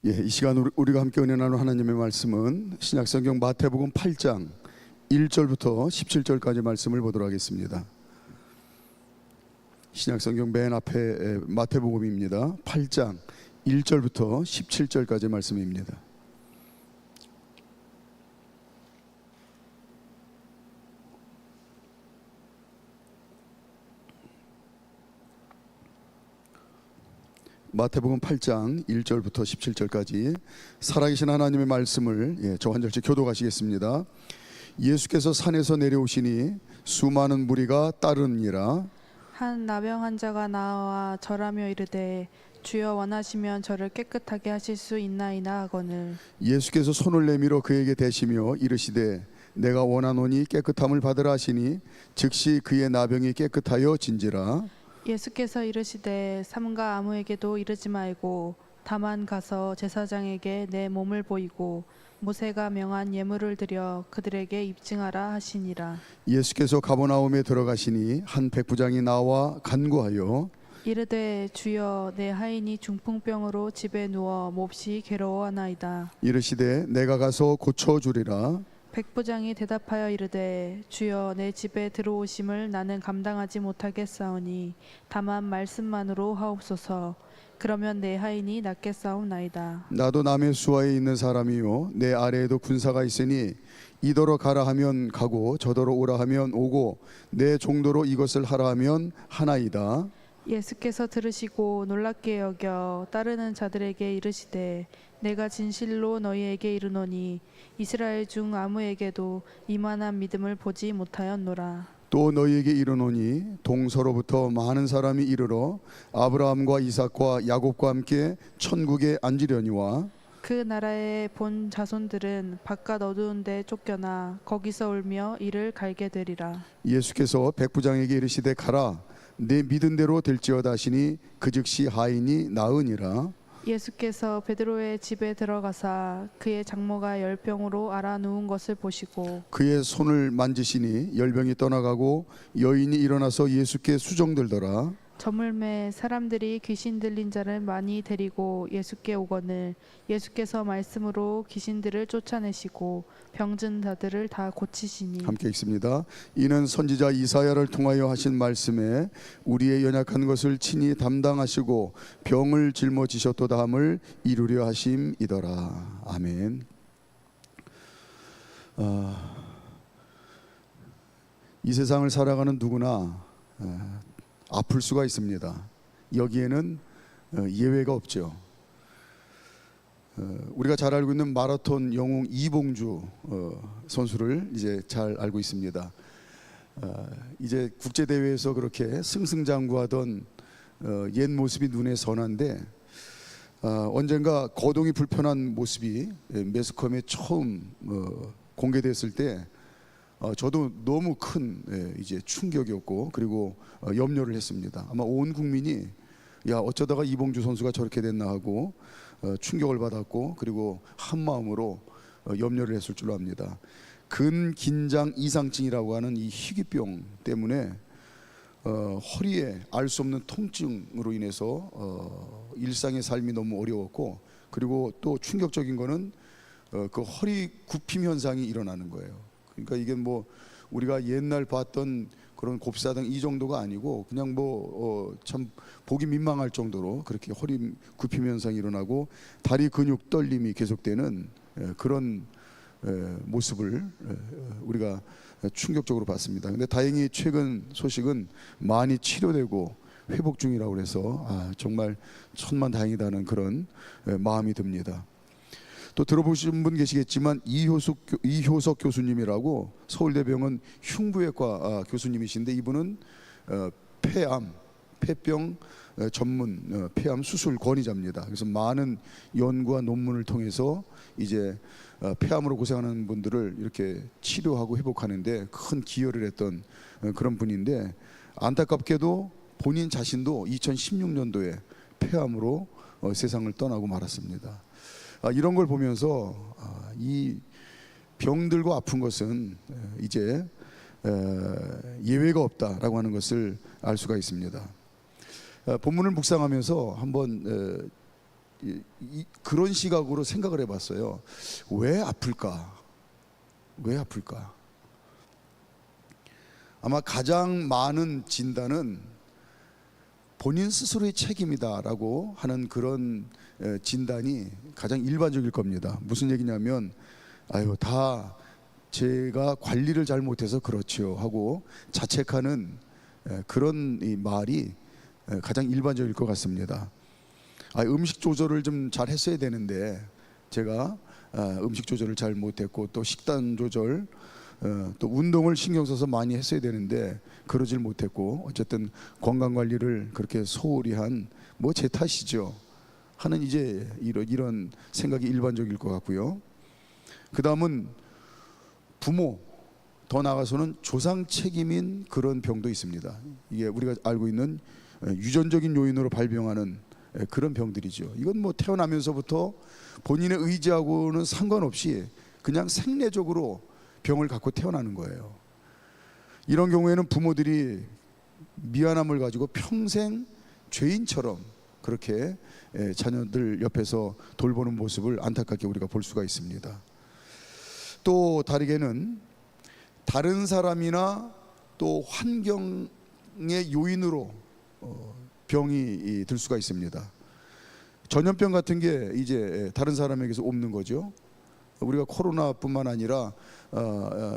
이 시간 우리가 함께 은혜 나눌 하나님의 말씀은 신약성경 마태복음 8장 1절부터 17절까지 말씀을 보도록 하겠습니다. 신약성경 맨 앞에 마태복음입니다. 8장 1절부터 17절까지 말씀입니다. 마태복음 8장 1절부터 17절까지 살아계신 하나님의 말씀을 저 한 절씩 교독하시겠습니다. 예수께서 산에서 내려오시니 수많은 무리가 따르니라. 한 나병 환자가 나와 절하며 이르되 주여 원하시면 저를 깨끗하게 하실 수 있나이다 하거늘 예수께서 손을 내밀어 그에게 대시며 이르시되 내가 원하노니 깨끗함을 받으라 하시니 즉시 그의 나병이 깨끗하여 진지라. 예수께서 이르시되 삼가 아무에게도 이르지 말고 다만 가서 제사장에게 내 몸을 보이고 모세가 명한 예물을 드려 그들에게 입증하라 하시니라. 예수께서 가버나움에 들어가시니 한 백부장이 나와 간구하여 이르되 주여 내 하인이 중풍병으로 집에 누워 몹시 괴로워하나이다. 이르시되 내가 가서 고쳐주리라. 백부장이 대답하여 이르되 주여 내 집에 들어오심을 나는 감당하지 못하겠사오니 다만 말씀만으로 하옵소서. 그러면 내 하인이 낫겠사옵나이다. 나도 남의 수하에 있는 사람이요 내 아래에도 군사가 있으니 이더러 가라 하면 가고 저더러 오라 하면 오고 내 종도로 이것을 하라 하면 하나이다. 예수께서 들으시고 놀랍게 여겨 따르는 자들에게 이르시되 내가 진실로 너희에게 이르노니 이스라엘 중 아무에게도 이만한 믿음을 보지 못하였노라. 또 너희에게 이르노니 동서로부터 많은 사람이 이르러 아브라함과 이삭과 야곱과 함께 천국에 앉으려니와 그 나라의 본 자손들은 바깥 어두운 데 쫓겨나 거기서 울며 이를 갈게 되리라. 예수께서 백부장에게 이르시되 가라 내 믿은 대로 될지어다 하시니 그 즉시 하인이 나으니라. 예수께서 베드로의 집에 들어가사 그의 장모가 열병으로 앓아 누운 것을 보시고 그의 손을 만지시니 열병이 떠나가고 여인이 일어나서 예수께 수종들더라. 저물매 사람들이 귀신 들린 자를 많이 데리고 예수께 오거늘 예수께서 말씀으로 귀신들을 쫓아내시고 병든 자들을 다 고치시니 함께 읽습니다. 이는 선지자 이사야를 통하여 하신 말씀에 우리의 연약한 것을 친히 담당하시고 병을 짊어지셨도다 함을 이루려 하심이더라. 아멘. 이 세상을 살아가는 누구나 아플 수가 있습니다. 여기에는 예외가 없죠. 우리가 잘 알고 있는 마라톤 영웅 이봉주 선수를 이제 잘 알고 있습니다. 이제 국제 대회에서 그렇게 승승장구하던 옛 모습이 눈에 선한데 언젠가 거동이 불편한 모습이 매스컴에 처음 공개됐을 때 저도 너무 큰 이제 충격이었고 그리고 염려를 했습니다. 아마 온 국민이 야 어쩌다가 이봉주 선수가 저렇게 됐나 하고 충격을 받았고 그리고 한 마음으로 염려를 했을 줄로 압니다. 근긴장 이상증이라고 하는 이 희귀병 때문에 허리에 알 수 없는 통증으로 인해서 일상의 삶이 너무 어려웠고 그리고 또 충격적인 거는 그 허리 굽힘 현상이 일어나는 거예요. 그러니까 이게 뭐 우리가 옛날 봤던 그런 곱사등 이 정도가 아니고 그냥 뭐 참 보기 민망할 정도로 그렇게 허리 굽힘 현상이 일어나고 다리 근육 떨림이 계속되는 그런 모습을 우리가 충격적으로 봤습니다. 근데 다행히 최근 소식은 많이 치료되고 회복 중이라고 해서 정말 천만다행이다는 그런 마음이 듭니다. 또 들어보신 분 계시겠지만 이효석 교수님이라고 서울대병원 흉부외과 교수님이신데 이분은 폐병 전문 폐암 수술 권위자입니다. 그래서 많은 연구와 논문을 통해서 이제 폐암으로 고생하는 분들을 이렇게 치료하고 회복하는데 큰 기여를 했던 그런 분인데 안타깝게도 본인 자신도 2016년도에 폐암으로 세상을 떠나고 말았습니다. 이런 걸 보면서 이 병들고 아픈 것은 이제 예외가 없다라고 하는 것을 알 수가 있습니다. 본문을 묵상하면서 한번 그런 시각으로 생각을 해봤어요. 왜 아플까? 왜 아플까? 아마 가장 많은 진단은 본인 스스로의 책임이다라고 하는 그런 진단이 가장 일반적일 겁니다. 무슨 얘기냐면, 아유, 다 제가 관리를 잘못해서 그렇지요 하고 자책하는 그런 이 말이 가장 일반적일 것 같습니다. 음식 조절을 좀 잘 했어야 되는데 제가 음식 조절을 잘 못했고, 또 식단 조절, 또 운동을 신경 써서 많이 했어야 되는데 그러질 못했고, 어쨌든 건강 관리를 그렇게 소홀히 한 뭐 제 탓이죠 하는 이제 이런 생각이 일반적일 것 같고요. 그 다음은 부모, 더 나아가서는 조상 책임인 그런 병도 있습니다. 이게 우리가 알고 있는 유전적인 요인으로 발병하는 그런 병들이죠. 이건 뭐 태어나면서부터 본인의 의지하고는 상관없이 그냥 생리적으로 병을 갖고 태어나는 거예요. 이런 경우에는 부모들이 미안함을 가지고 평생 죄인처럼 그렇게 자녀들 옆에서 돌보는 모습을 안타깝게 우리가 볼 수가 있습니다. 또 다르게는 다른 사람이나 또 환경의 요인으로 병이 들 수가 있습니다. 전염병 같은 게 이제 다른 사람에게서 옮는 거죠. 우리가 코로나뿐만 아니라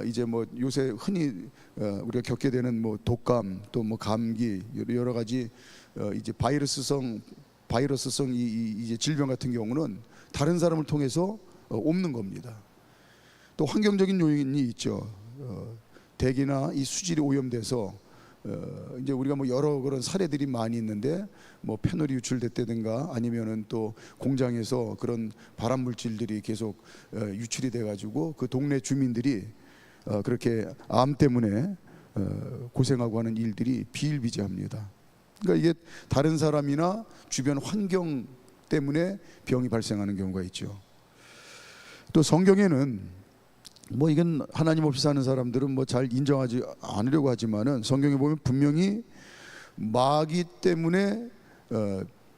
이제 뭐 요새 흔히 우리가 겪게 되는 뭐 독감, 또 뭐 감기, 여러 가지 이제 바이러스성 이제 질병 같은 경우는 다른 사람을 통해서 옮는 겁니다. 또 환경적인 요인이 있죠. 대기나 이 수질이 오염돼서 이제 우리가 뭐 여러 그런 사례들이 많이 있는데, 뭐 페놀이 유출됐다든가 아니면은 또 공장에서 그런 발암 물질들이 계속 유출이 돼 가지고 그 동네 주민들이 그렇게 암 때문에 고생하고 하는 일들이 비일비재합니다. 그러니까 이게 다른 사람이나 주변 환경 때문에 병이 발생하는 경우가 있죠. 또 성경에는 뭐 이건 하나님 없이 사는 사람들은 뭐 잘 인정하지 않으려고 하지만은 성경에 보면 분명히 마귀 때문에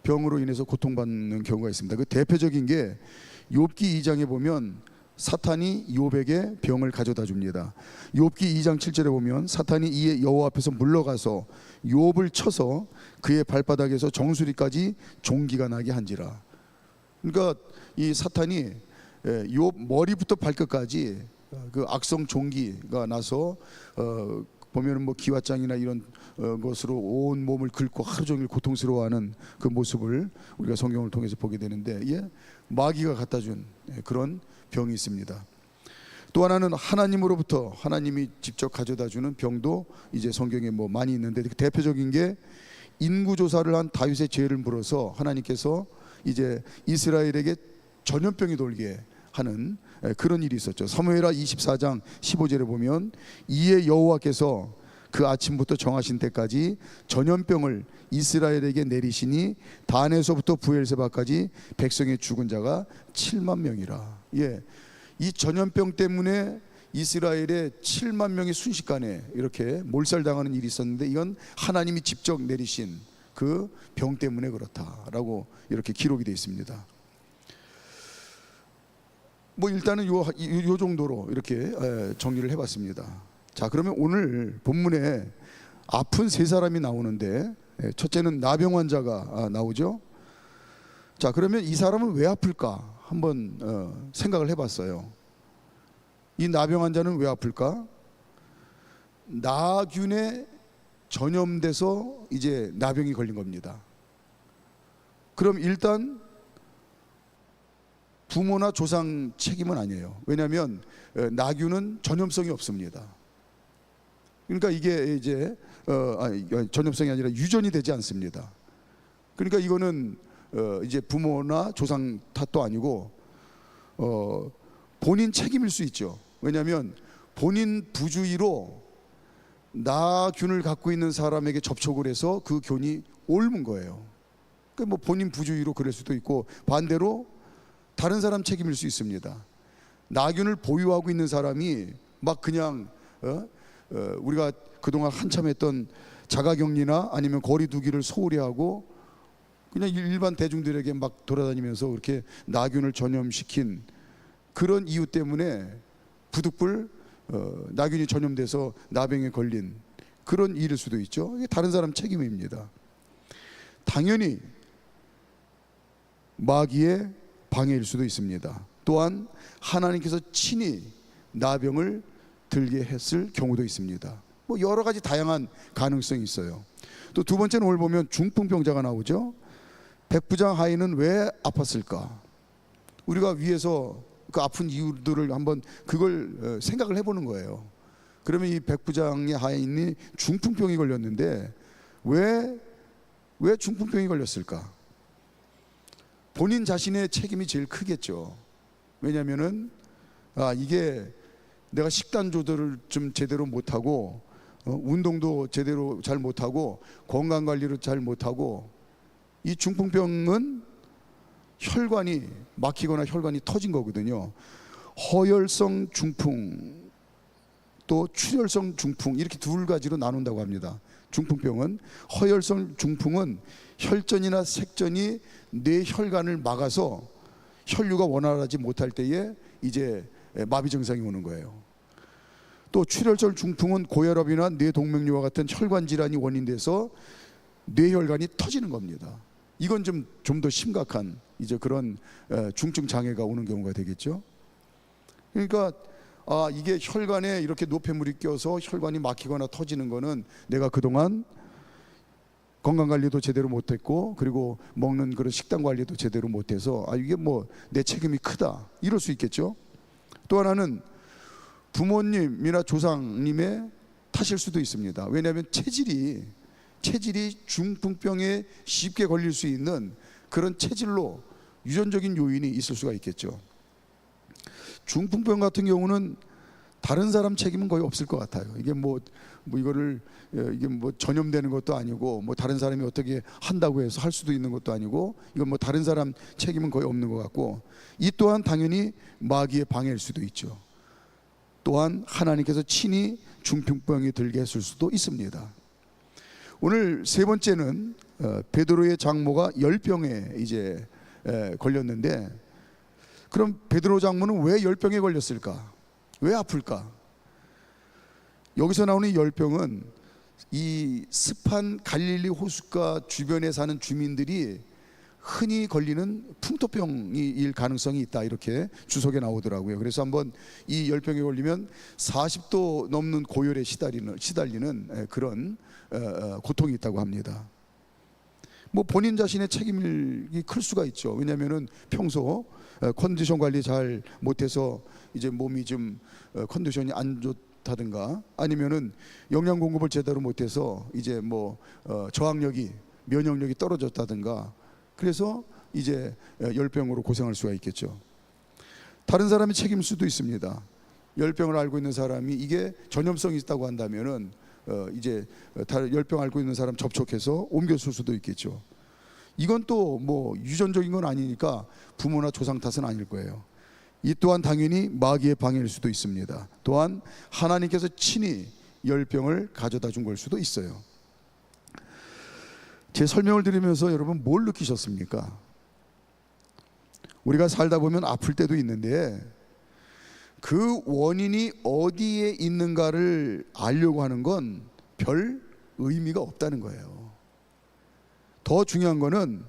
병으로 인해서 고통받는 경우가 있습니다. 그 대표적인 게 욥기 2장에 보면 사탄이 욥에게 병을 가져다 줍니다. 욥기 2장 7절에 보면 사탄이 이에 여호와 앞에서 물러가서 욥을 쳐서 그의 발바닥에서 정수리까지 종기가 나게 한지라. 그러니까 이 사탄이 욥 머리부터 발끝까지 그 악성 종기가 나서 보면은 뭐 기왓장이나 이런 것으로 온 몸을 긁고 하루 종일 고통스러워하는 그 모습을 우리가 성경을 통해서 보게 되는데, 마귀가 갖다 준 그런 병이 있습니다. 또 하나는 하나님으로부터 하나님이 직접 가져다 주는 병도 이제 성경에 뭐 많이 있는데, 그 대표적인 게 인구 조사를 한 다윗의 죄를 물어서 하나님께서 이제 이스라엘에게 전염병이 돌게 하는 그런 일이 있었죠. 사무엘하 24장 15절에 보면 이에 여호와께서 그 아침부터 정하신 때까지 전염병을 이스라엘에게 내리시니 단에서부터 부엘세바까지 백성의 죽은 자가 7만 명이라. 이 전염병 때문에 이스라엘의 7만 명이 순식간에 이렇게 몰살당하는 일이 있었는데, 이건 하나님이 직접 내리신 그 병 때문에 그렇다라고 이렇게 기록이 되어 있습니다. 뭐 일단은 요 정도로 이렇게 정리를 해봤습니다. 자, 그러면 오늘 본문에 아픈 세 사람이 나오는데, 첫째는 나병 환자가 나오죠. 자, 그러면 이 사람은 왜 아플까 한번 생각을 해봤어요. 이 나병 환자는 왜 아플까? 나균에 전염돼서 이제 나병이 걸린 겁니다. 그럼 일단 부모나 조상 책임은 아니에요. 왜냐하면 나균은 전염성이 없습니다. 그러니까 이게 이제 전염성이 아니라 유전이 되지 않습니다. 그러니까 이거는 이제 부모나 조상 탓도 아니고 본인 책임일 수 있죠. 왜냐하면 본인 부주의로 나균을 갖고 있는 사람에게 접촉을 해서 그 균이 옮은 거예요. 그러니까 뭐 본인 부주의로 그럴 수도 있고, 반대로 다른 사람 책임일 수 있습니다. 나균을 보유하고 있는 사람이 막 그냥 우리가 그동안 한참 했던 자가격리나 아니면 거리 두기를 소홀히 하고 그냥 일반 대중들에게 막 돌아다니면서 그렇게 나균을 전염시킨 그런 이유 때문에 부득불 나균이 전염돼서 나병에 걸린 그런 일일 수도 있죠. 이게 다른 사람 책임입니다. 당연히 마귀의 방해일 수도 있습니다. 또한 하나님께서 친히 나병을 들게 했을 경우도 있습니다. 뭐 여러 가지 다양한 가능성이 있어요. 또 두 번째는 오늘 보면 중풍병자가 나오죠. 백부장 하인은 왜 아팠을까? 우리가 위에서 그 아픈 이유들을 한번 그걸 생각을 해보는 거예요. 그러면 이 백부장의 하인이 중풍병이 걸렸는데 왜 중풍병이 걸렸을까? 본인 자신의 책임이 제일 크겠죠. 왜냐하면은 이게 내가 식단 조절을 좀 제대로 못하고 운동도 제대로 잘 못하고 건강 관리를 잘 못하고, 이 중풍병은 혈관이 막히거나 혈관이 터진 거거든요. 허혈성 중풍 또 출혈성 중풍, 이렇게 두 가지로 나눈다고 합니다. 중풍병은 허혈성 중풍은 혈전이나 색전이 뇌 혈관을 막아서 혈류가 원활하지 못할 때에 이제 마비 증상이 오는 거예요. 또 출혈성 중풍은 고혈압이나 뇌동맥류와 같은 혈관 질환이 원인돼서 뇌혈관이 터지는 겁니다. 이건 좀 더 심각한 이제 그런 중증 장애가 오는 경우가 되겠죠. 그러니까 이게 혈관에 이렇게 노폐물이 껴서 혈관이 막히거나 터지는 거는 내가 그동안 건강 관리도 제대로 못했고, 그리고 먹는 그런 식단 관리도 제대로 못해서 이게 뭐 내 책임이 크다, 이럴 수 있겠죠. 또 하나는 부모님이나 조상님의 탓일 수도 있습니다. 왜냐하면 체질이 중풍병에 쉽게 걸릴 수 있는 그런 체질로 유전적인 요인이 있을 수가 있겠죠. 중풍병 같은 경우는 다른 사람 책임은 거의 없을 것 같아요. 이게 이게 전염되는 것도 아니고, 다른 사람이 어떻게 한다고 해서 할 수도 있는 것도 아니고, 이건 다른 사람 책임은 거의 없는 것 같고, 이 또한 당연히 마귀의 방해일 수도 있죠. 또한 하나님께서 친히 중풍병이 들게 했을 수도 있습니다. 오늘 세 번째는 베드로의 장모가 열병에 이제 걸렸는데, 그럼 베드로 장모는 왜 열병에 걸렸을까? 왜 아플까? 여기서 나오는 이 열병은 이 습한 갈릴리 호숫가 주변에 사는 주민들이 흔히 걸리는 풍토병일 가능성이 있다, 이렇게 주석에 나오더라고요. 그래서 한번 이 열병에 걸리면 40도 넘는 고열에 시달리는 그런 고통이 있다고 합니다. 본인 자신의 책임이 클 수가 있죠. 왜냐하면은 평소 컨디션 관리 잘 못해서 이제 몸이 좀 컨디션이 안 좋다든가, 아니면은 영양 공급을 제대로 못해서 이제 저항력이, 면역력이 떨어졌다든가, 그래서 이제 열병으로 고생할 수가 있겠죠. 다른 사람이 책임일 수도 있습니다. 열병을 앓고 있는 사람이 이게 전염성이 있다고 한다면은 이제 열병 앓고 있는 사람 접촉해서 옮겼을 수도 있겠죠. 이건 또 유전적인 건 아니니까 부모나 조상 탓은 아닐 거예요. 이 또한 당연히 마귀의 방해일 수도 있습니다. 또한 하나님께서 친히 열병을 가져다 준 걸 수도 있어요. 제 설명을 들으면서 여러분 뭘 느끼셨습니까? 우리가 살다 보면 아플 때도 있는데 그 원인이 어디에 있는가를 알려고 하는 건 별 의미가 없다는 거예요. 더 중요한 거는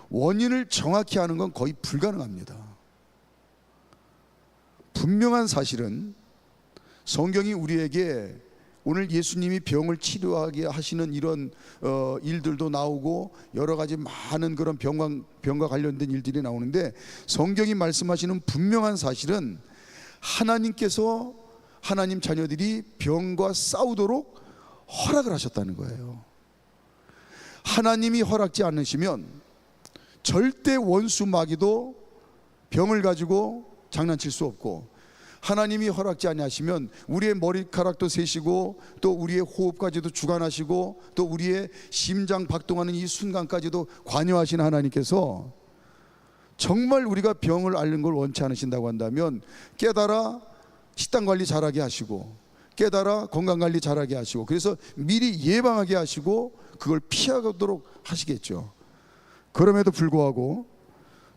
원인을 정확히 아는 건 거의 불가능합니다. 분명한 사실은 성경이 우리에게 오늘 예수님이 병을 치료하게 하시는 이런 일들도 나오고, 여러 가지 많은 그런 병과 관련된 일들이 나오는데, 성경이 말씀하시는 분명한 사실은 하나님께서 하나님 자녀들이 병과 싸우도록 허락을 하셨다는 거예요. 하나님이 허락지 않으시면 절대 원수 마귀도 병을 가지고 장난칠 수 없고, 하나님이 허락지 아니하시면 우리의 머리카락도 세시고, 또 우리의 호흡까지도 주관하시고, 또 우리의 심장 박동하는 이 순간까지도 관여하시는 하나님께서 정말 우리가 병을 앓는 걸 원치 않으신다고 한다면 깨달아 식단 관리 잘하게 하시고, 깨달아 건강 관리 잘하게 하시고, 그래서 미리 예방하게 하시고 그걸 피하도록 하시겠죠. 그럼에도 불구하고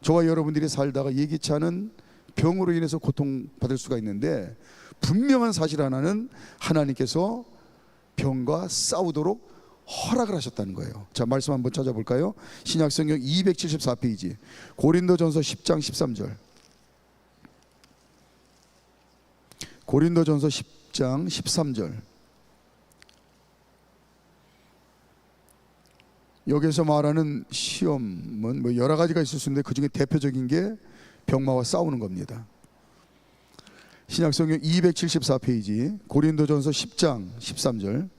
저와 여러분들이 살다가 예기치 않은 병으로 인해서 고통받을 수가 있는데, 분명한 사실 하나는 하나님께서 병과 싸우도록 허락을 하셨다는 거예요. 자, 말씀 한번 찾아볼까요? 신약성경 274페이지 고린도전서 10장 13절. 고린도전서 10장 13절. 여기서 말하는 시험은 뭐 여러 가지가 있을 수 있는데 그 중에 대표적인 게 병마와 싸우는 겁니다. 신약성경 274페이지 고린도전서 10장 13절.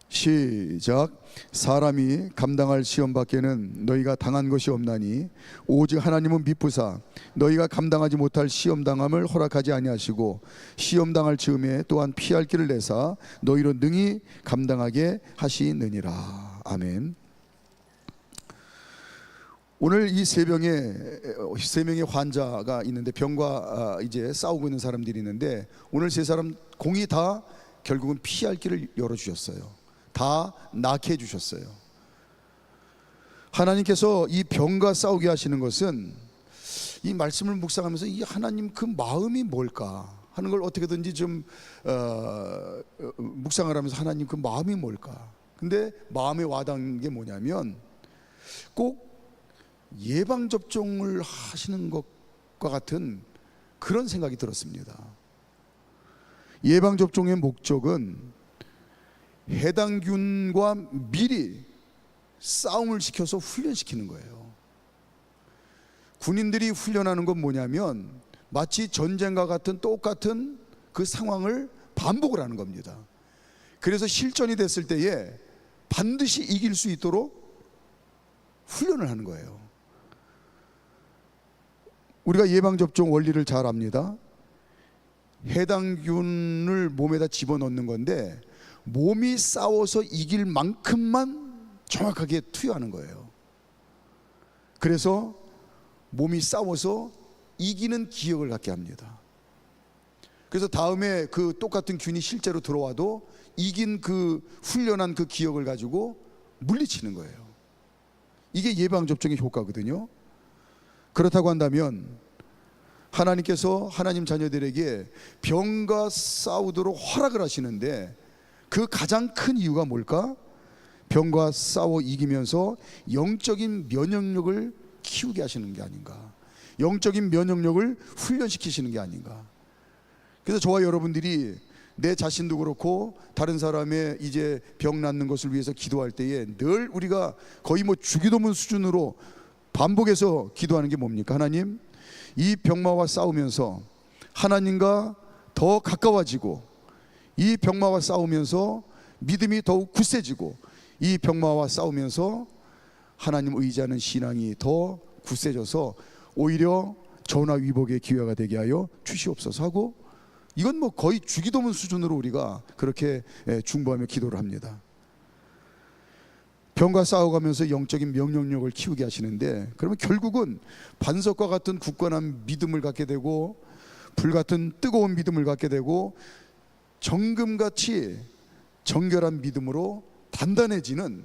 시작. 사람이 감당할 시험 밖에는 너희가 당한 것이 없나니 오직 하나님은 미쁘사 너희가 감당하지 못할 시험 당함을 허락하지 아니하시고 시험 당할 즈음에 또한 피할 길을 내사 너희로 능히 감당하게 하시느니라. 아멘. 오늘 이 세 명의 환자가 있는데, 병과 이제 싸우고 있는 사람들이 있는데, 오늘 세 사람 공이 다 결국은 피할 길을 열어주셨어요. 다 낫게 해주셨어요. 하나님께서 이 병과 싸우게 하시는 것은, 이 말씀을 묵상하면서 이 하나님 그 마음이 뭘까 하는 걸 어떻게든지 좀 묵상을 하면서, 하나님 그 마음이 뭘까. 근데 마음에 와닿은 게 뭐냐면, 꼭 예방접종을 하시는 것과 같은 그런 생각이 들었습니다. 예방접종의 목적은 해당 균과 미리 싸움을 시켜서 훈련시키는 거예요. 군인들이 훈련하는 건 뭐냐면 마치 전쟁과 같은 똑같은 그 상황을 반복을 하는 겁니다. 그래서 실전이 됐을 때에 반드시 이길 수 있도록 훈련을 하는 거예요. 우리가 예방접종 원리를 잘 압니다. 해당 균을 몸에다 집어넣는 건데, 몸이 싸워서 이길 만큼만 정확하게 투여하는 거예요. 그래서 몸이 싸워서 이기는 기억을 갖게 합니다. 그래서 다음에 그 똑같은 균이 실제로 들어와도 이긴 그 훈련한 그 기억을 가지고 물리치는 거예요. 이게 예방접종의 효과거든요. 그렇다고 한다면 하나님께서 하나님 자녀들에게 병과 싸우도록 허락을 하시는데, 그 가장 큰 이유가 뭘까? 병과 싸워 이기면서 영적인 면역력을 키우게 하시는 게 아닌가, 영적인 면역력을 훈련시키시는 게 아닌가. 그래서 저와 여러분들이 내 자신도 그렇고 다른 사람의 이제 병 낫는 것을 위해서 기도할 때에 늘 우리가 거의 뭐 주기도문 수준으로 반복해서 기도하는 게 뭡니까? 하나님, 이 병마와 싸우면서 하나님과 더 가까워지고, 이 병마와 싸우면서 믿음이 더욱 굳세지고, 이 병마와 싸우면서 하나님 의지하는 신앙이 더 굳세져서 오히려 전화 위복의 기회가 되게 하여 주시옵소서 하고, 이건 뭐 거의 주기도문 수준으로 우리가 그렇게 중보하며 기도를 합니다. 병과 싸워가면서 영적인 면역력을 키우게 하시는데, 그러면 결국은 반석과 같은 굳건한 믿음을 갖게 되고, 불같은 뜨거운 믿음을 갖게 되고, 정금같이 정결한 믿음으로 단단해지는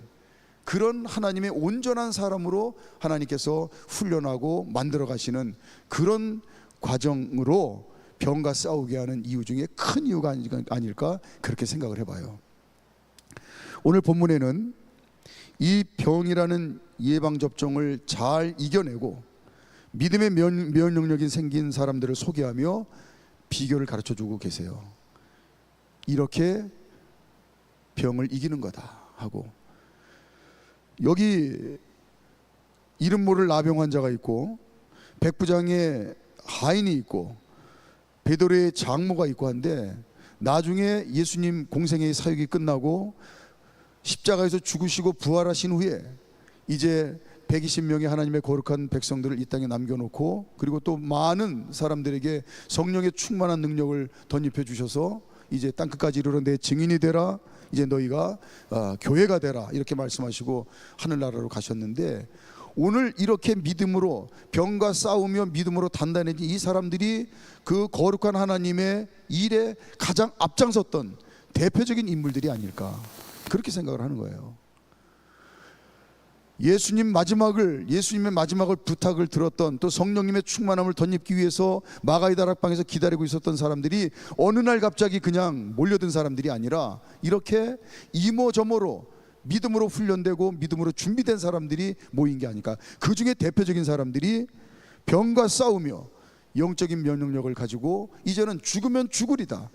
그런 하나님의 온전한 사람으로 하나님께서 훈련하고 만들어 가시는 그런 과정으로 병과 싸우게 하는 이유 중에 큰 이유가 아닐까, 그렇게 생각을 해봐요. 오늘 본문에는 이 병이라는 예방접종을 잘 이겨내고 믿음의 면역력이 생긴 사람들을 소개하며 비결을 가르쳐주고 계세요. 이렇게 병을 이기는 거다 하고, 여기 이름 모를 나병 환자가 있고, 백부장의 하인이 있고, 베드로의 장모가 있고 한데, 나중에 예수님 공생의 사역이 끝나고 십자가에서 죽으시고 부활하신 후에 이제 120명의 하나님의 거룩한 백성들을 이 땅에 남겨놓고, 그리고 또 많은 사람들에게 성령의 충만한 능력을 덧입혀 주셔서 이제 땅끝까지 이르러 내 증인이 되라, 이제 너희가 교회가 되라, 이렇게 말씀하시고 하늘나라로 가셨는데, 오늘 이렇게 믿음으로 병과 싸우며 믿음으로 단단해진 이 사람들이 그 거룩한 하나님의 일에 가장 앞장섰던 대표적인 인물들이 아닐까, 그렇게 생각을 하는 거예요. 예수님의 마지막을 부탁을 들었던, 또 성령님의 충만함을 덧입기 위해서 마가의 다락방에서 기다리고 있었던 사람들이 어느 날 갑자기 그냥 몰려든 사람들이 아니라 이렇게 이모저모로 믿음으로 훈련되고 믿음으로 준비된 사람들이 모인 게 아닐까. 그 중에 대표적인 사람들이 병과 싸우며 영적인 면역력을 가지고 이제는 죽으면 죽으리다,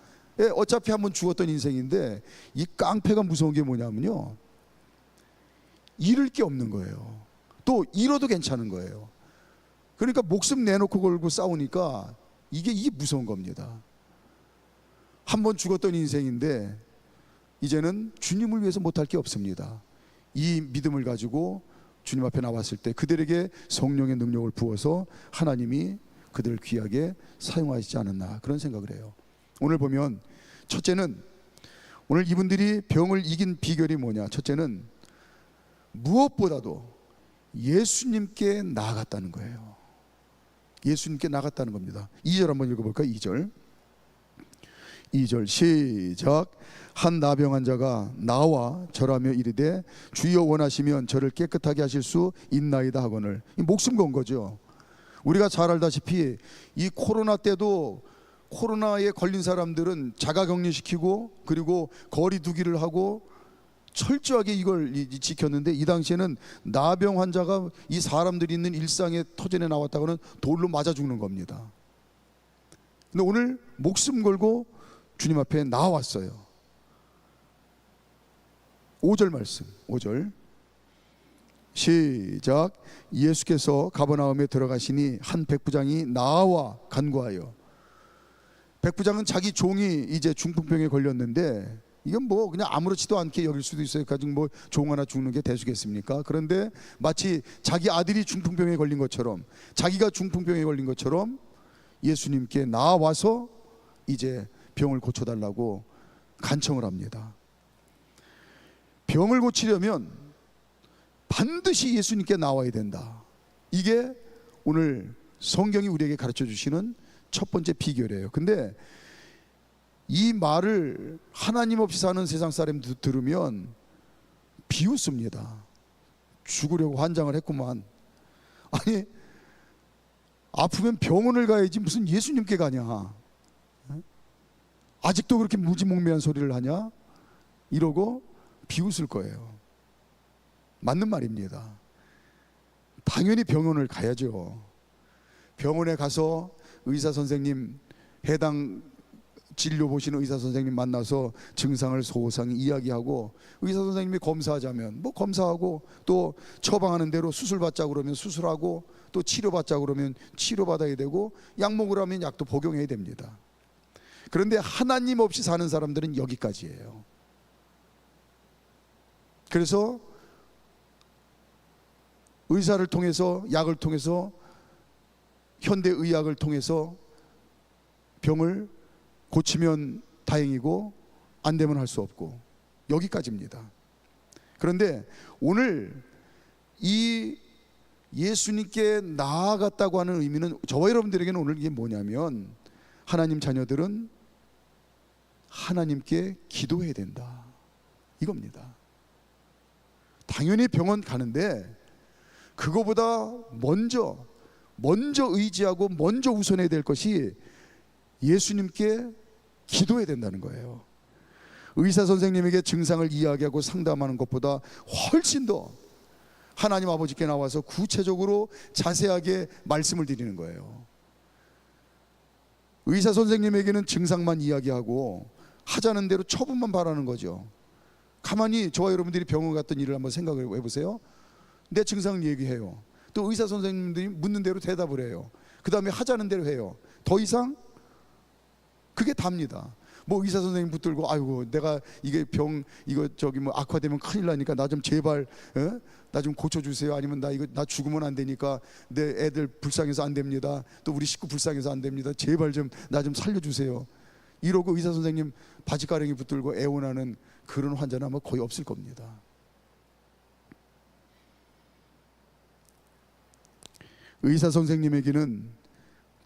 어차피 한번 죽었던 인생인데, 이 깡패가 무서운 게 뭐냐면요, 잃을 게 없는 거예요. 또 잃어도 괜찮은 거예요. 그러니까 목숨 내놓고 걸고 싸우니까 이게 무서운 겁니다. 한번 죽었던 인생인데 이제는 주님을 위해서 못할 게 없습니다. 이 믿음을 가지고 주님 앞에 나왔을 때 그들에게 성령의 능력을 부어서 하나님이 그들을 귀하게 사용하시지 않았나, 그런 생각을 해요. 오늘 보면 첫째는, 오늘 이분들이 병을 이긴 비결이 뭐냐, 첫째는 무엇보다도 예수님께 나아갔다는 거예요. 예수님께 나아갔다는 겁니다. 2절 한번 읽어볼까요? 2절 시작. 한 나병 환자가 나와 절하며 이르되 주여 원하시면 저를 깨끗하게 하실 수 있나이다 하거늘. 목숨 건 거죠. 우리가 잘 알다시피 이 코로나 때도 코로나에 걸린 사람들은 자가격리시키고 그리고 거리 두기를 하고 철저하게 이걸 지켰는데, 이 당시에는 나병 환자가 이 사람들이 있는 일상의 터전에 나왔다고는 돌로 맞아 죽는 겁니다. 근데 오늘 목숨 걸고 주님 앞에 나왔어요. 5절 말씀, 5절 시작. 예수께서 가버나움에 들어가시니 한 백부장이 나와 간구하여. 백부장은 자기 종이 이제 중풍병에 걸렸는데, 이건 뭐 그냥 아무렇지도 않게 여길 수도 있어요. 가지고 뭐 종 하나 죽는 게 대수겠습니까? 그런데 마치 자기 아들이 중풍병에 걸린 것처럼, 자기가 중풍병에 걸린 것처럼 예수님께 나와서 이제 병을 고쳐달라고 간청을 합니다. 병을 고치려면 반드시 예수님께 나와야 된다. 이게 오늘 성경이 우리에게 가르쳐 주시는 첫 번째 비결이에요. 근데 이 말을 하나님 없이 사는 세상 사람들 들으면 비웃습니다. 죽으려고 환장을 했구만. 아니, 아프면 병원을 가야지 무슨 예수님께 가냐, 아직도 그렇게 무지몽매한 소리를 하냐, 이러고 비웃을 거예요. 맞는 말입니다. 당연히 병원을 가야죠. 병원에 가서 의사 선생님, 해당 진료 보시는 의사 선생님 만나서 증상을 소상히 이야기하고, 의사 선생님이 검사하자면 뭐 검사하고, 또 처방하는 대로 수술받자고 그러면 수술하고, 또 치료받자고 그러면 치료받아야 되고, 약 먹으라면 약도 복용해야 됩니다. 그런데 하나님 없이 사는 사람들은 여기까지예요. 그래서 의사를 통해서, 약을 통해서, 현대의학을 통해서 병을 고치면 다행이고 안 되면 할 수 없고, 여기까지입니다. 그런데 오늘 이 예수님께 나아갔다고 하는 의미는, 저와 여러분들에게는 오늘 이게 뭐냐면, 하나님 자녀들은 하나님께 기도해야 된다, 이겁니다. 당연히 병원 가는데 그거보다 먼저 의지하고 먼저 우선해야 될 것이 예수님께 기도해야 된다는 거예요. 의사 선생님에게 증상을 이야기하고 상담하는 것보다 훨씬 더 하나님 아버지께 나와서 구체적으로 자세하게 말씀을 드리는 거예요. 의사 선생님에게는 증상만 이야기하고 하자는 대로 처분만 바라는 거죠. 가만히 저와 여러분들이 병원 갔던 일을 한번 생각을 해보세요. 내 증상을 얘기해요. 또 의사 선생님들이 묻는 대로 대답을 해요. 그 다음에 하자는 대로 해요. 더 이상 그게 답니다. 뭐 의사 선생님 붙들고 아이고 내가 이게 병 이거 저기 뭐 악화되면 큰일 나니까 나 좀 제발 나 좀 고쳐주세요. 아니면 나 죽으면 안 되니까 내 애들 불쌍해서 안 됩니다. 또 우리 식구 불쌍해서 안 됩니다. 제발 좀 나 좀 살려주세요. 이러고 의사 선생님 바지가랑이 붙들고 애원하는 그런 환자는 아마 거의 없을 겁니다. 의사 선생님에게는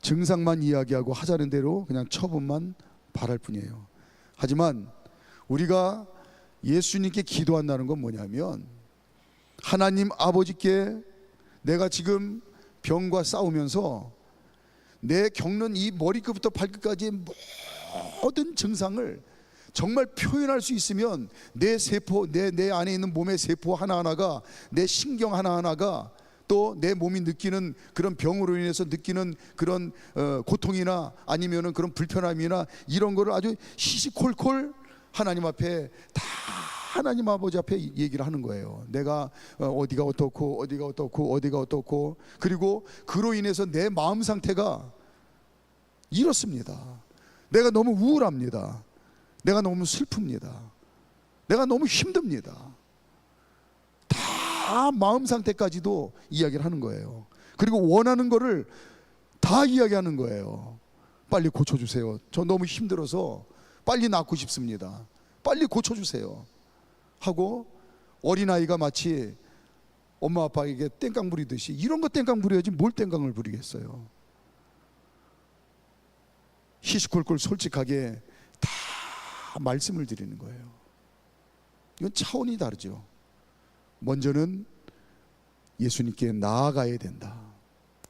증상만 이야기하고 하자는 대로 그냥 처분만 바랄 뿐이에요. 하지만 우리가 예수님께 기도한다는 건 뭐냐면, 하나님 아버지께 내가 지금 병과 싸우면서 내 겪는 이 머리끝부터 발끝까지의 모든 증상을 정말 표현할 수 있으면 내 세포, 내 안에 있는 몸의 세포 하나하나가, 내 신경 하나하나가, 또 내 몸이 느끼는 그런 병으로 인해서 느끼는 그런 고통이나 아니면은 그런 불편함이나 이런 거를 아주 시시콜콜 하나님 앞에 다, 하나님 아버지 앞에 얘기를 하는 거예요. 내가 어디가 어떻고 어디가 어떻고 어디가 어떻고, 그리고 그로 인해서 내 마음 상태가 이렇습니다. 내가 너무 우울합니다. 내가 너무 슬픕니다. 내가 너무 힘듭니다. 다 마음 상태까지도 이야기를 하는 거예요. 그리고 원하는 거를 다 이야기하는 거예요. 빨리 고쳐주세요. 저 너무 힘들어서 빨리 낫고 싶습니다. 빨리 고쳐주세요 하고, 어린아이가 마치 엄마 아빠에게 땡깡 부리듯이, 이런 거 땡깡 부려야지 뭘 땡깡을 부리겠어요. 시시콜콜 솔직하게 다 말씀을 드리는 거예요. 이건 차원이 다르죠. 먼저는 예수님께 나아가야 된다.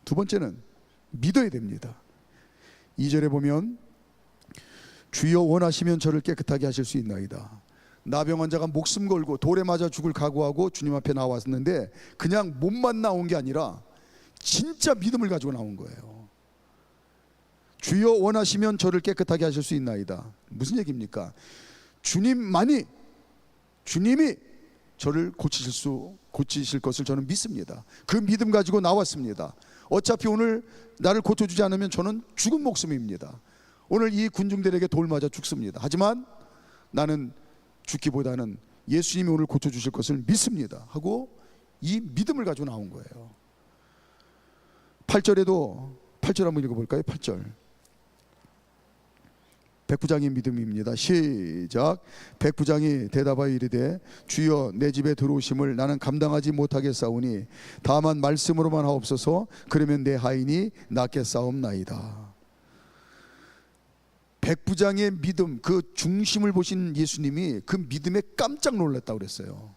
두 번째는 믿어야 됩니다. 2절에 보면 주여 원하시면 저를 깨끗하게 하실 수 있나이다. 나병 환자가 목숨 걸고 돌에 맞아 죽을 각오하고 주님 앞에 나왔는데 그냥 몸만 나온 게 아니라 진짜 믿음을 가지고 나온 거예요. 주여 원하시면 저를 깨끗하게 하실 수 있나이다. 무슨 얘기입니까? 주님이 저를 고치실 것을 저는 믿습니다. 그 믿음 가지고 나왔습니다. 어차피 오늘 나를 고쳐주지 않으면 저는 죽은 목숨입니다. 오늘 이 군중들에게 돌 맞아 죽습니다. 하지만 나는 죽기보다는 예수님이 오늘 고쳐주실 것을 믿습니다 하고 이 믿음을 가지고 나온 거예요. 8절 한번 읽어볼까요? 8절. 백부장의 믿음입니다. 시작. 백부장이 대답하여 이르되 주여 내 집에 들어오심을 나는 감당하지 못하겠사오니 다만 말씀으로만 하옵소서. 그러면 내 하인이 낫겠사옵나이다. 백부장의 믿음, 그 중심을 보신 예수님이 그 믿음에 깜짝 놀랐다고 그랬어요.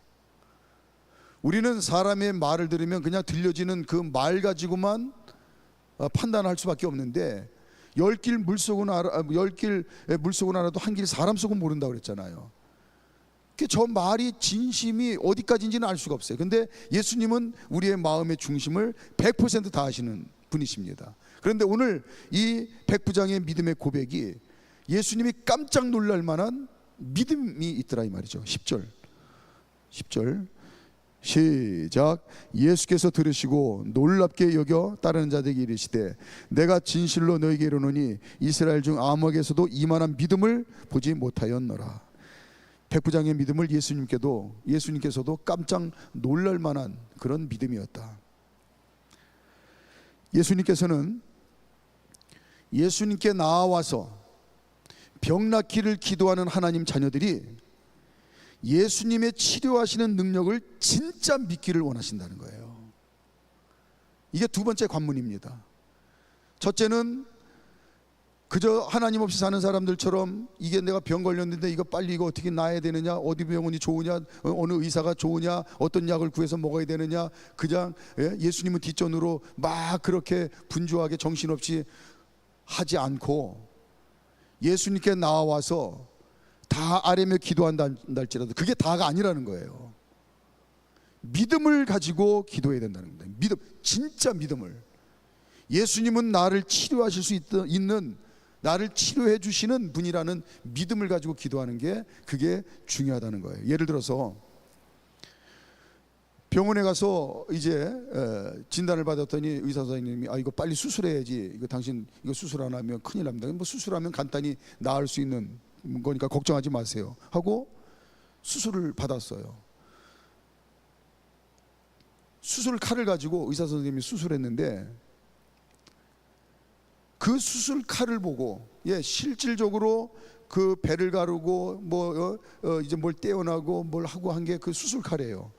우리는 사람의 말을 들으면 그냥 들려지는 그 말 가지고만 판단할 수밖에 없는데, 열 길 물속은 알아도 한 길 사람 속은 모른다고 그랬잖아요. 저 말이 진심이 어디까지인지는 알 수가 없어요. 근데 예수님은 우리의 마음의 중심을 100% 다 아시는 분이십니다. 그런데 오늘 이 백부장의 믿음의 고백이 예수님이 깜짝 놀랄 만한 믿음이 있더라 이 말이죠. 10절 시작. 예수께서 들으시고 놀랍게 여겨 따르는 자들에게 이르시되 내가 진실로 너에게 이르노니 이스라엘 중 아무에게서도 이만한 믿음을 보지 못하였노라. 백부장의 믿음을 예수님께서도 깜짝 놀랄 만한 그런 믿음이었다. 예수님께서는 예수님께 나와서 병 낫기를 기도하는 하나님 자녀들이 예수님의 치료하시는 능력을 진짜 믿기를 원하신다는 거예요. 이게 두 번째 관문입니다. 첫째는 그저 하나님 없이 사는 사람들처럼 이게 내가 병 걸렸는데 이거 빨리 이거 어떻게 나아야 되느냐, 어디 병원이 좋으냐, 어느 의사가 좋으냐, 어떤 약을 구해서 먹어야 되느냐, 그냥 예수님은 뒷전으로 막 그렇게 분주하게 정신없이 하지 않고 예수님께 나와서 다 아뢰며 기도한다 할지라도 그게 다가 아니라는 거예요. 믿음을 가지고 기도해야 된다는 겁니다. 믿음, 진짜 믿음을. 예수님은 나를 치료하실 수 있는, 나를 치료해 주시는 분이라는 믿음을 가지고 기도하는 게 그게 중요하다는 거예요. 예를 들어서 병원에 가서 이제 진단을 받았더니 의사 선생님이 이거 빨리 수술해야지, 이거 당신 이거 수술 안 하면 큰일 납니다. 뭐 수술하면 간단히 나을 수 있는 거니까 걱정하지 마세요 하고 수술을 받았어요. 수술 칼을 가지고 의사 선생님이 수술했는데 그 수술 칼을 보고 실질적으로 그 배를 가르고 이제 뭘 떼어나고 뭘 하고 한 게 그 수술 칼이에요.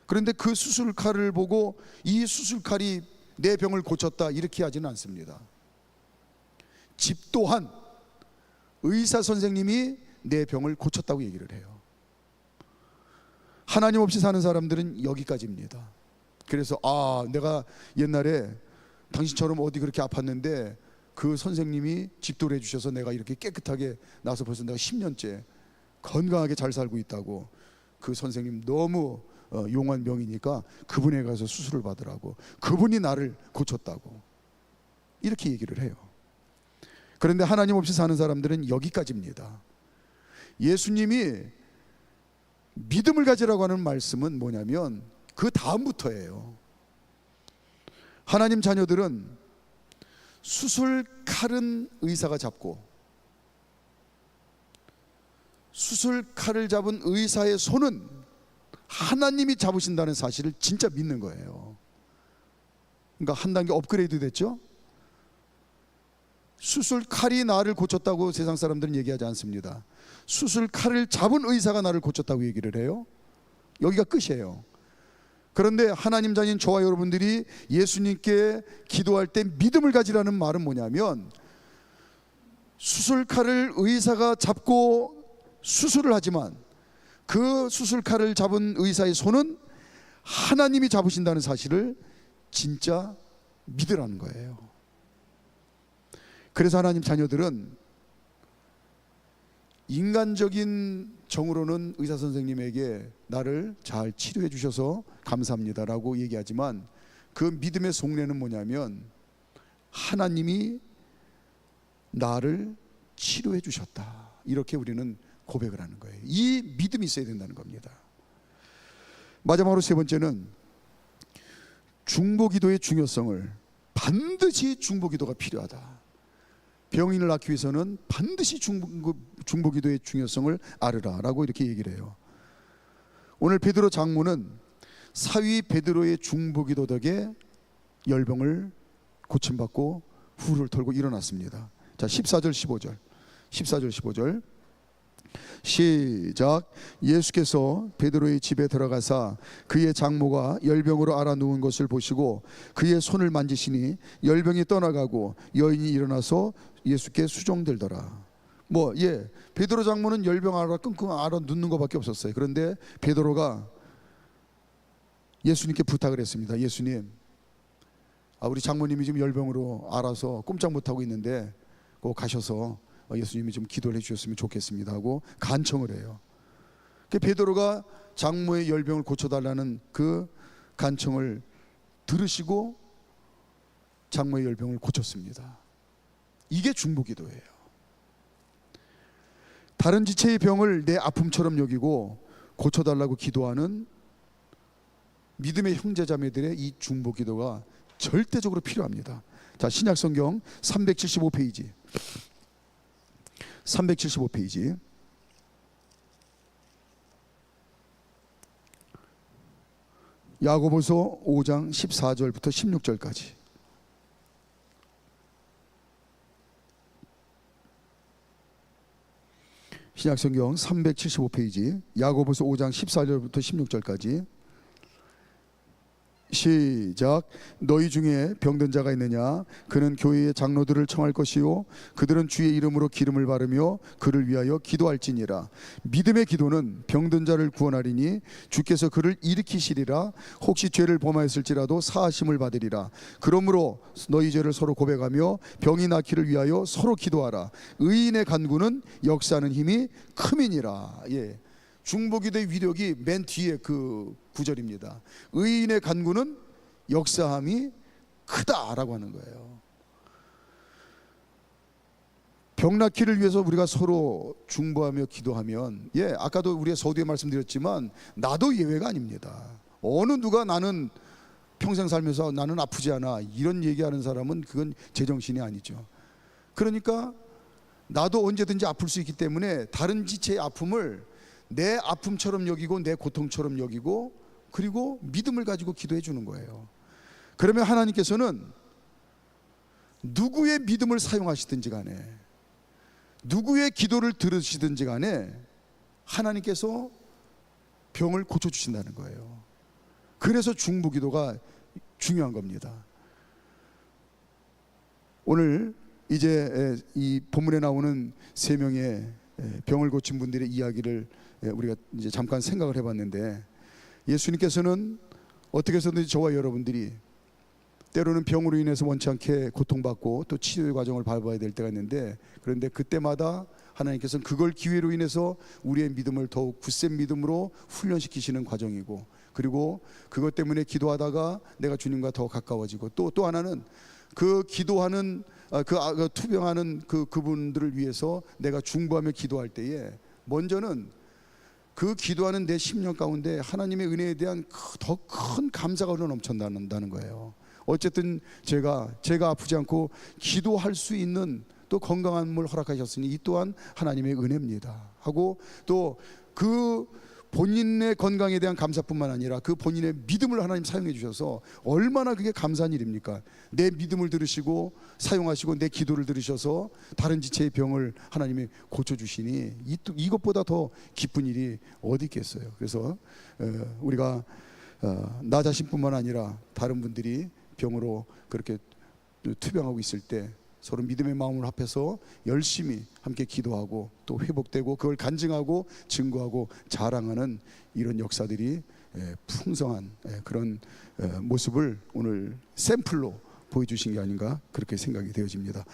그런데 그 수술 칼을 보고 이 수술 칼이 내 병을 고쳤다 이렇게 하지는 않습니다. 집 또한 의사 선생님이 내 병을 고쳤다고 얘기를 해요. 하나님 없이 사는 사람들은 여기까지입니다. 그래서 내가 옛날에 당신처럼 어디 그렇게 아팠는데 그 선생님이 집도를 해주셔서 내가 이렇게 깨끗하게 나서 벌써 내가 10년째 건강하게 잘 살고 있다고. 그 선생님 너무 용한 병이니까 그분에 가서 수술을 받으라고. 그분이 나를 고쳤다고. 이렇게 얘기를 해요. 그런데 하나님 없이 사는 사람들은 여기까지입니다. 예수님이 믿음을 가지라고 하는 말씀은 뭐냐면 그 다음부터예요. 하나님 자녀들은 수술 칼은 의사가 잡고 수술 칼을 잡은 의사의 손은 하나님이 잡으신다는 사실을 진짜 믿는 거예요. 그러니까 한 단계 업그레이드 됐죠? 수술 칼이 나를 고쳤다고 세상 사람들은 얘기하지 않습니다. 수술 칼을 잡은 의사가 나를 고쳤다고 얘기를 해요. 여기가 끝이에요. 그런데 하나님 자녀인 저와 여러분들이 예수님께 기도할 때 믿음을 가지라는 말은 뭐냐면, 수술 칼을 의사가 잡고 수술을 하지만 그 수술 칼을 잡은 의사의 손은 하나님이 잡으신다는 사실을 진짜 믿으라는 거예요. 그래서 하나님 자녀들은 인간적인 정으로는 의사 선생님에게 나를 잘 치료해 주셔서 감사합니다라고 얘기하지만 그 믿음의 속내는 뭐냐면 하나님이 나를 치료해 주셨다, 이렇게 우리는 고백을 하는 거예요. 이 믿음이 있어야 된다는 겁니다. 마지막으로 세 번째는 중보기도의 중요성을, 반드시 중보기도가 필요하다. 병인을 낳기 위해서는 반드시 중보기도의 중요성을 알으라라고 이렇게 얘기를 해요. 오늘 베드로 장모는 사위 베드로의 중보기도 덕에 열병을 고침받고 후를 털고 일어났습니다. 자, 14절 15절 14절 15절 시작. 예수께서 베드로의 집에 들어가사 그의 장모가 열병으로 앓아 누운 것을 보시고 그의 손을 만지시니 열병이 떠나가고 여인이 일어나서 예수께 수종들더라. 베드로 장모는 열병 앓아 끙끙 앓아 눕는 것밖에 없었어요. 그런데 베드로가 예수님께 부탁을 했습니다. 예수님, 우리 장모님이 지금 열병으로 앓아서 꼼짝 못하고 있는데 꼭 가셔서 예수님이 좀 기도를 해주셨으면 좋겠습니다 하고 간청을 해요. 베드로가 장모의 열병을 고쳐달라는 그 간청을 들으시고 장모의 열병을 고쳤습니다. 이게 중보기도예요. 다른 지체의 병을 내 아픔처럼 여기고 고쳐달라고 기도하는 믿음의 형제자매들의 이 중보기도가 절대적으로 필요합니다. 자, 신약성경 375페이지 375페이지 야고보서 5장 14절부터 16절까지. 신약성경 375페이지 야고보서 5장 14절부터 16절까지. 시작. 너희 중에 병든 자가 있느냐? 그는 교회의 장로들을 청할 것이요 그들은 주의 이름으로 기름을 바르며 그를 위하여 기도할지니라. 믿음의 기도는 병든 자를 구원하리니 주께서 그를 일으키시리라. 혹시 죄를 범하였을지라도 사하심을 받으리라. 그러므로 너희 죄를 서로 고백하며 병이 낫기를 위하여 서로 기도하라. 의인의 간구는 역사하는 힘이 큼이니라. 중보기도의 위력이 맨 뒤에 그 구절입니다. 의인의 간구는 역사함이 크다라고 하는 거예요. 병 낫기를 위해서 우리가 서로 중보하며 기도하면, 아까도 우리가 서두에 말씀드렸지만 나도 예외가 아닙니다. 어느 누가 나는 평생 살면서 나는 아프지 않아 이런 얘기하는 사람은 그건 제정신이 아니죠. 그러니까 나도 언제든지 아플 수 있기 때문에 다른 지체의 아픔을 내 아픔처럼 여기고 내 고통처럼 여기고 그리고 믿음을 가지고 기도해 주는 거예요. 그러면 하나님께서는 누구의 믿음을 사용하시든지 간에 누구의 기도를 들으시든지 간에 하나님께서 병을 고쳐주신다는 거예요. 그래서 중보기도가 중요한 겁니다. 오늘 이제 이 본문에 나오는 세 명의 병을 고친 분들의 이야기를 우리가 이제 잠깐 생각을 해봤는데, 예수님께서는 어떻게 해서든지 저와 여러분들이 때로는 병으로 인해서 원치 않게 고통받고 또 치료의 과정을 밟아야 될 때가 있는데, 그런데 그때마다 하나님께서는 그걸 기회로 인해서 우리의 믿음을 더욱 굳센 믿음으로 훈련시키시는 과정이고, 그리고 그것 때문에 기도하다가 내가 주님과 더 가까워지고, 또 하나는 그 기도하는 그 투병하는 그분들을 위해서 내가 중보하며 기도할 때에 먼저는 그 기도하는 내 심령 가운데 하나님의 은혜에 대한 더 큰 감사가 넘쳐난다는 거예요. 어쨌든 제가 아프지 않고 기도할 수 있는 또 건강한 몸을 허락하셨으니 이 또한 하나님의 은혜입니다 하고, 또 그 본인의 건강에 대한 감사뿐만 아니라 그 본인의 믿음을 하나님 사용해 주셔서 얼마나 그게 감사한 일입니까? 내 믿음을 들으시고 사용하시고 내 기도를 들으셔서 다른 지체의 병을 하나님이 고쳐주시니 이것보다 더 기쁜 일이 어디 있겠어요. 그래서 우리가 나 자신뿐만 아니라 다른 분들이 병으로 그렇게 투병하고 있을 때 서로 믿음의 마음을 합해서 열심히 함께 기도하고 또 회복되고 그걸 간증하고 증거하고 자랑하는 이런 역사들이 풍성한 그런 모습을 오늘 샘플로 보여주신 게 아닌가 그렇게 생각이 되어집니다.